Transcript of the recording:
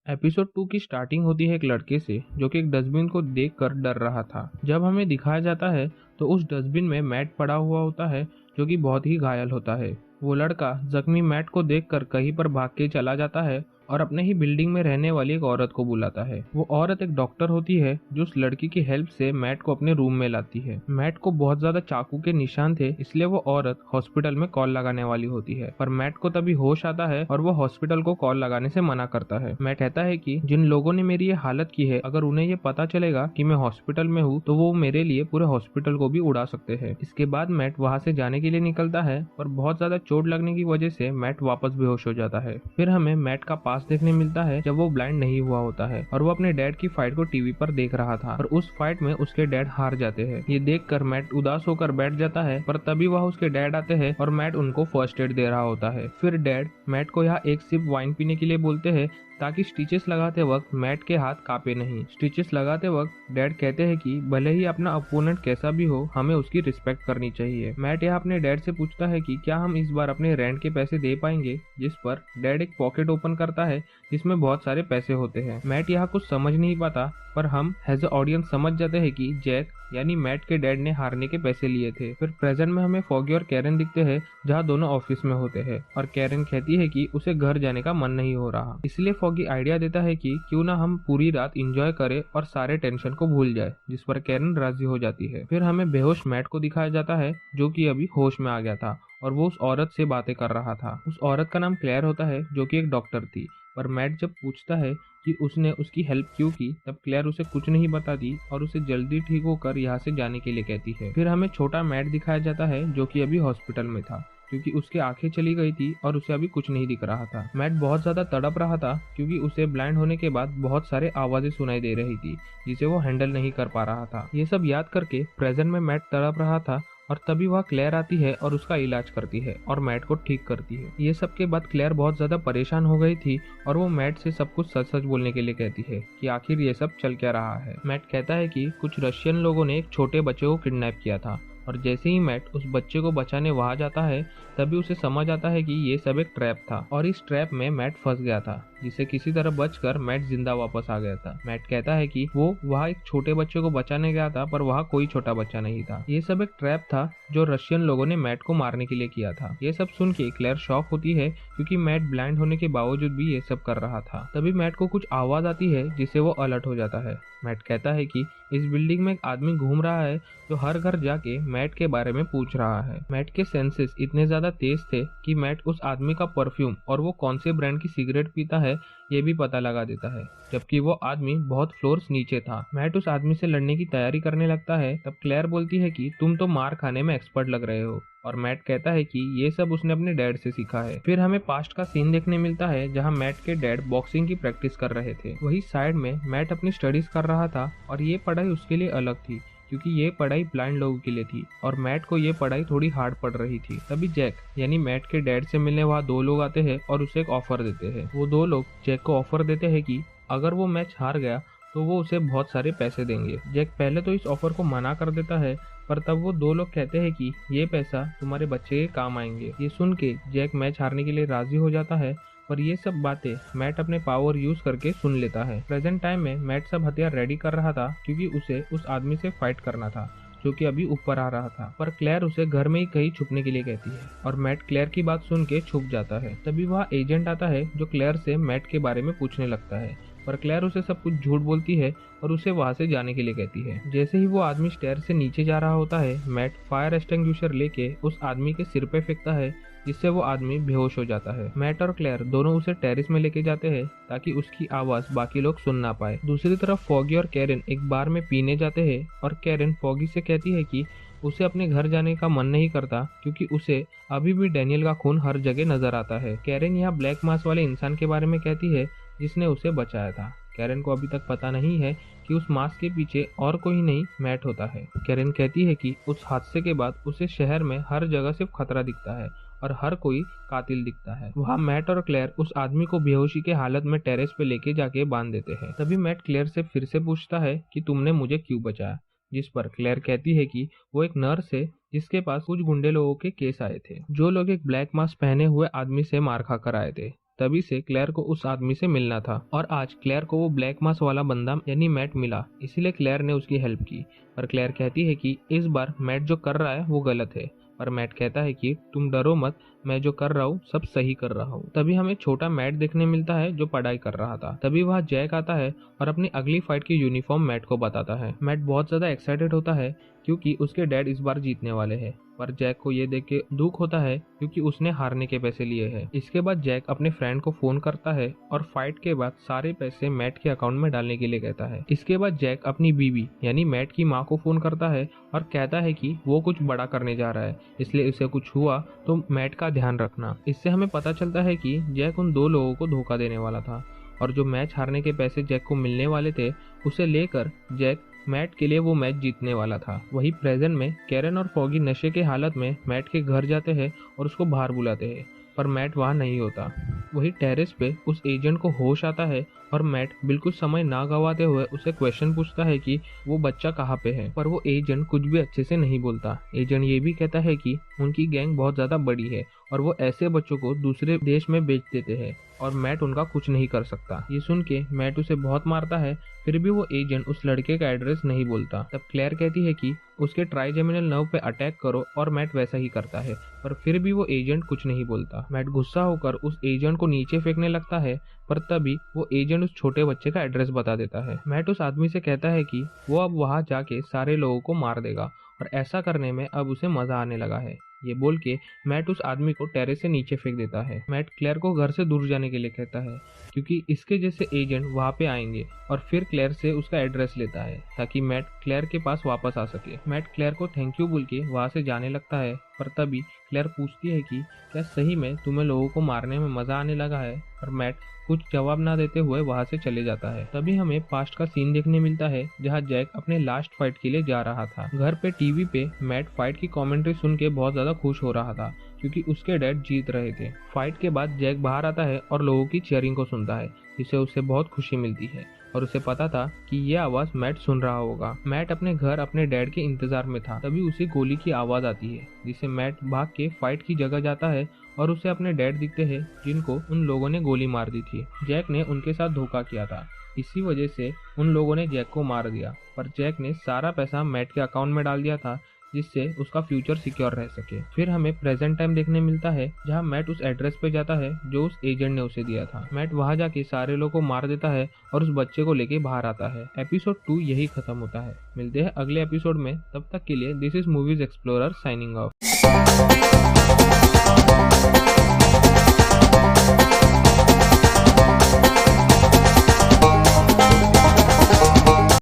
Episode 2 की starting होती है एक लड़के से जो कि एक डस्टबिन को देखकर डर रहा था। जब हमें दिखाया जाता है तो उस डस्टबिन में मैट पड़ा हुआ होता है जो कि बहुत ही घायल होता है। वो लड़का जख्मी मैट को देखकर कहीं पर भाग के चला जाता है और अपने ही बिल्डिंग में रहने वाली एक औरत को बुलाता है। वो औरत एक डॉक्टर होती है जो उस लड़की की हेल्प से मैट को अपने रूम में लाती है। मैट को बहुत ज्यादा चाकू के निशान थे, इसलिए वो औरत हॉस्पिटल में कॉल लगाने वाली होती है, पर मैट को तभी होश आता है और वो हॉस्पिटल को कॉल लगाने से मना करता है। मैट कहता है कि जिन लोगों ने मेरी ये हालत की है, अगर उन्हें ये पता चलेगा कि मैं हॉस्पिटल में हूँ तो वो मेरे लिए पूरे हॉस्पिटल को भी उड़ा सकते हैं। इसके बाद मैट वहाँ से जाने के लिए निकलता है, पर बहुत ज्यादा चोट लगने की वजह से मैट वापस बेहोश हो जाता है। फिर हमें मैट का पास देखने मिलता है जब वो ब्लाइंड नहीं हुआ होता है और वो अपने डैड की फाइट को टीवी पर देख रहा था और उस फाइट में उसके डैड हार जाते हैं। ये देखकर मैट उदास होकर बैठ जाता है, पर तभी वह उसके डैड आते हैं और मैट उनको फर्स्ट एड दे रहा होता है। फिर डैड मैट को यहाँ एक सिप वाइन पीने के लिए बोलते हैं ताकि स्टिचेस लगाते वक्त मैट के हाथ कांपे नहीं। स्टिचेस लगाते वक्त डैड कहते हैं कि भले ही अपना अपोनेंट कैसा भी हो, हमें उसकी रिस्पेक्ट करनी चाहिए। मैट यहाँ अपने डैड से पूछता है कि क्या हम इस बार अपने रेंट के पैसे दे पाएंगे, जिस पर डैड एक पॉकेट ओपन करता है जिसमें बहुत सारे पैसे होते हैं। मैट यहाँ कुछ समझ नहीं पाता, पर हम एज अ ऑडियंस समझ जाते हैं कि जैक यानी मैट के डैड ने हारने के पैसे लिए थे। फिर प्रेजेंट में हमें फॉगी और कैरन दिखते हैं जहाँ दोनों ऑफिस में होते हैं और कैरन कहती है कि उसे घर जाने का मन नहीं हो रहा, इसलिए फॉगी आइडिया देता है कि क्यों ना हम पूरी रात एंजॉय करें और सारे टेंशन को भूल जाए, जिस पर कैरन राजी हो जाती है। फिर हमें बेहोश मैट को दिखाया जाता है जो कि अभी होश में आ गया था और वो उस औरत से बातें कर रहा था। उस औरत का नाम क्लेयर होता है जो कि एक डॉक्टर थी, पर मैट जब पूछता है कि उसने उसकी हेल्प क्यों की, तब क्लेयर उसे कुछ नहीं बताती और उसे जल्दी ठीक होकर यहाँ से जाने के लिए कहती है। फिर हमें छोटा मैट दिखाया जाता है जो कि अभी हॉस्पिटल में था क्योंकि उसकी आंखें चली गई थी और उसे अभी कुछ नहीं दिख रहा था। मैट बहुत ज्यादा तड़प रहा था क्योंकि उसे ब्लाइंड होने के बाद बहुत सारे आवाजें सुनाई दे रही थी जिसे वो हैंडल नहीं कर पा रहा था। ये सब याद करके प्रेजेंट में मैट तड़प रहा था और तभी वह क्लेयर आती है और उसका इलाज करती है और मैट को ठीक करती है। ये सब के बाद क्लेयर बहुत ज्यादा परेशान हो गई थी और वो मैट से सब कुछ सच सच बोलने के लिए कहती है कि आखिर ये सब चल क्या रहा है। मैट कहता है कि कुछ रशियन लोगों ने एक छोटे बच्चे को किडनैप किया था और जैसे ही मैट उस बच्चे को बचाने वहां जाता है तभी उसे समझ आता है कि ये सब एक ट्रैप था और इस ट्रैप में मैट फंस गया था, जिसे किसी तरह बचकर मैट जिंदा वापस आ गया था। मैट कहता है कि वो वहाँ एक छोटे बच्चे को बचाने गया था, पर वहाँ कोई छोटा बच्चा नहीं था। ये सब एक ट्रैप था जो रशियन लोगों ने मैट को मारने के लिए किया था। ये सब सुन के क्लेयर शॉक होती है क्योंकि मैट ब्लाइंड होने के बावजूद भी ये सब कर रहा था। तभी मैट को कुछ आवाज आती है जिससे वो अलर्ट हो जाता है। मैट कहता है कि इस बिल्डिंग में एक आदमी घूम रहा है जो हर घर जाके मैट के बारे में पूछ रहा है। मैट के सेंसेस इतने ज्यादा तेज थे कि मैट उस आदमी का परफ्यूम और वो कौन से ब्रांड की सिगरेट पीता है ये भी पता लगा देता है, जबकि वो आदमी बहुत फ्लोर्स नीचे था। मैट उस आदमी से लड़ने की तैयारी करने लगता है, तब क्लेयर बोलती है कि तुम तो मार खाने में एक्सपर्ट लग रहे हो, और मैट कहता है कि ये सब उसने अपने डैड से सीखा है। फिर हमें पास्ट का सीन देखने मिलता है जहाँ मैट के डैड बॉक्सिंग की प्रैक्टिस कर रहे थे। वही साइड में मैट अपनी स्टडीज कर रहा था और ये पढ़ाई उसके लिए अलग थी क्योंकि ये पढ़ाई ब्लाइंड लोगों के लिए थी और मैट को ये पढ़ाई थोड़ी हार्ड पड़ रही थी। तभी जैक यानी मैट के डैड से मिलने वहाँ दो लोग आते हैं और उसे एक ऑफर देते हैं। वो दो लोग जैक को ऑफर देते हैं कि अगर वो मैच हार गया तो वो उसे बहुत सारे पैसे देंगे। जैक पहले तो इस ऑफर को मना कर देता है, पर तब वो दो लोग कहते हैं कि ये पैसा तुम्हारे बच्चे के काम आएंगे। ये सुन के जैक मैच हारने के लिए राजी हो जाता है, पर ये सब बातें मैट अपने पावर यूज करके सुन लेता है। प्रेजेंट टाइम में मैट सब हथियार रेडी कर रहा था क्योंकि उसे उस आदमी से फाइट करना था जो कि अभी ऊपर आ रहा था, पर क्लेयर उसे घर में ही कहीं छुपने के लिए कहती है और मैट क्लेयर की बात सुन के छुप जाता है। तभी वहाँ एजेंट आता है जो क्लेयर से मैट के बारे में पूछने लगता है, पर क्लेयर उसे सब कुछ झूठ बोलती है और उसे वहां से जाने के लिए कहती है। जैसे ही वो आदमी स्टेयर से नीचे जा रहा होता है, मैट फायर एक्सटिंग्विशर लेके उस आदमी के सिर पे फेंकता है जिससे वो आदमी बेहोश हो जाता है। मैट और क्लेयर दोनों उसे टेरिस में लेके जाते हैं ताकि उसकी आवाज बाकी लोग सुन ना पाए। दूसरी तरफ फॉगी और कैरन एक बार में पीने जाते हैं और कैरन फॉगी से कहती है कि उसे अपने घर जाने का मन नहीं करता क्योंकि उसे अभी भी डैनियल का खून हर जगह नजर आता है। कैरन यहाँ ब्लैक मास्क वाले इंसान के बारे में कहती है जिसने उसे बचाया था। कैरन को अभी तक पता नहीं है कि उस मास्क के पीछे और कोई नहीं मैट होता है। कैरन कहती है कि उस हादसे के बाद उसे शहर में हर जगह सिर्फ खतरा दिखता है और हर कोई कातिल दिखता है। वहाँ मैट और क्लेयर उस आदमी को बेहोशी के हालत में टेरेस पे लेके जाके बांध देते हैं। तभी मैट क्लेयर से फिर से पूछता है कि तुमने मुझे क्यों बचाया, जिस पर क्लेयर कहती है कि वो एक नर्स है जिसके पास कुछ गुंडे लोगों के केस आए थे जो लोग एक ब्लैक मास्क पहने हुए आदमी से मार खा कर आए थे। तभी से क्लेयर को उस आदमी से मिलना था और आज क्लेयर को वो ब्लैक मास वाला बंदा यानी मैट मिला, इसीलिए क्लेयर ने उसकी हेल्प की। पर क्लेयर कहती है कि इस बार मैट जो कर रहा है वो गलत है, पर मैट कहता है कि तुम डरो मत, मैं जो कर रहा हूँ सब सही कर रहा हूँ। तभी हमें छोटा मैट देखने मिलता है जो पढ़ाई कर रहा था। तभी वहाँ जैक आता है और अपनी अगली फाइट की यूनिफॉर्म मैट को बताता है। मैट बहुत ज्यादा एक्साइटेड होता है क्योंकि उसके डैड इस बार जीतने वाले हैं, पर जैक को ये देख के दुख होता है क्योंकि उसने हारने के पैसे लिए हैं। इसके बाद जैक अपने फ्रेंड को फोन करता है और फाइट के बाद सारे पैसे मैट के अकाउंट में डालने के लिए कहता है। इसके बाद जैक अपनी बीवी यानी मैट की माँ को फोन करता है और कहता है कि वो कुछ बड़ा करने जा रहा है, इसलिए उसे कुछ हुआ तो मैट का ध्यान रखना। इससे हमें पता चलता है कि जैक उन 2 लोगों को धोखा देने वाला था और जो मैच हारने के पैसे जैक को मिलने वाले थे उसे लेकर जैक मैट के लिए वो मैच जीतने वाला था। वही प्रेजेंट में कैरन और फॉगी नशे के हालत में मैट के घर जाते हैं और उसको बाहर बुलाते हैं, पर मैट वहाँ नहीं होता। वही टेरेस पे उस एजेंट को होश आता है और मैट बिल्कुल समय ना गवाते हुए उसे क्वेश्चन पूछता है कि वो बच्चा कहाँ पे है, पर वो एजेंट कुछ भी अच्छे से नहीं बोलता। एजेंट ये भी कहता है कि उनकी गैंग बहुत ज्यादा बड़ी है और वो ऐसे बच्चों को दूसरे देश में बेच देते हैं और मैट उनका कुछ नहीं कर सकता। ये सुन के मैट उसे बहुत मारता है, फिर भी वो एजेंट उस लड़के का एड्रेस नहीं बोलता। तब क्लेयर कहती है कि उसके ट्राइजेमिनल नर्व पे अटैक करो और मैट वैसा ही करता है, पर फिर भी वो एजेंट कुछ नहीं बोलता। मैट गुस्सा होकर उस एजेंट को नीचे फेंकने लगता है, पर तभी वो एजेंट उस छोटे बच्चे का एड्रेस बता देता है। मैट उस आदमी से कहता है कि वो अब वहां जाके सारे लोगों को मार देगा और ऐसा करने में अब उसे मजा आने लगा है। ये बोल के मैट उस आदमी को टेरेस से नीचे फेंक देता है। मैट क्लेयर को घर से दूर जाने के लिए कहता है क्योंकि इसके जैसे एजेंट वहाँ पे आएंगे और फिर क्लेयर से उसका एड्रेस लेता है ताकि मैट क्लेयर के पास वापस आ सके। मैट क्लेयर को थैंक यू बोल के वहाँ से जाने लगता है, पर तभी क्लेयर पूछती है कि क्या सही में तुम्हें लोगों को मारने में मजा आने लगा है, और मैट कुछ जवाब ना देते हुए वहां से चले जाता है। तभी हमें पास्ट का सीन देखने मिलता है जहां जैक अपने लास्ट फाइट के लिए जा रहा था। घर पे टीवी पे मैट फाइट की कमेंट्री सुन के बहुत ज्यादा खुश हो रहा था क्योंकि उसके डैड जीत रहे थे। फाइट के बाद जैक बाहर आता है और लोगों की चीयरिंग को सुनता है, जिससे उसे बहुत खुशी मिलती है और उसे पता था कि ये आवाज मैट सुन रहा होगा। मैट अपने घर अपने डैड के इंतजार में था, तभी उसे गोली की आवाज आती है, जिससे मैट भाग के फाइट की जगह जाता है और उसे अपने डैड दिखते हैं जिनको उन लोगों ने गोली मार दी थी। जैक ने उनके साथ धोखा किया था, इसी वजह से उन लोगों ने जैक को मार दिया, पर जैक ने सारा पैसा मैट के अकाउंट में डाल दिया था जिससे उसका फ्यूचर सिक्योर रह सके। फिर हमें प्रेजेंट टाइम देखने मिलता है जहां मैट उस एड्रेस पे जाता है जो उस एजेंट ने उसे दिया था। मैट वहां जाके सारे लोगों को मार देता है और उस बच्चे को लेके बाहर आता है। एपिसोड 2 यही खत्म होता है। मिलते हैं अगले एपिसोड में, तब तक के लिए this is movies explorer signing off.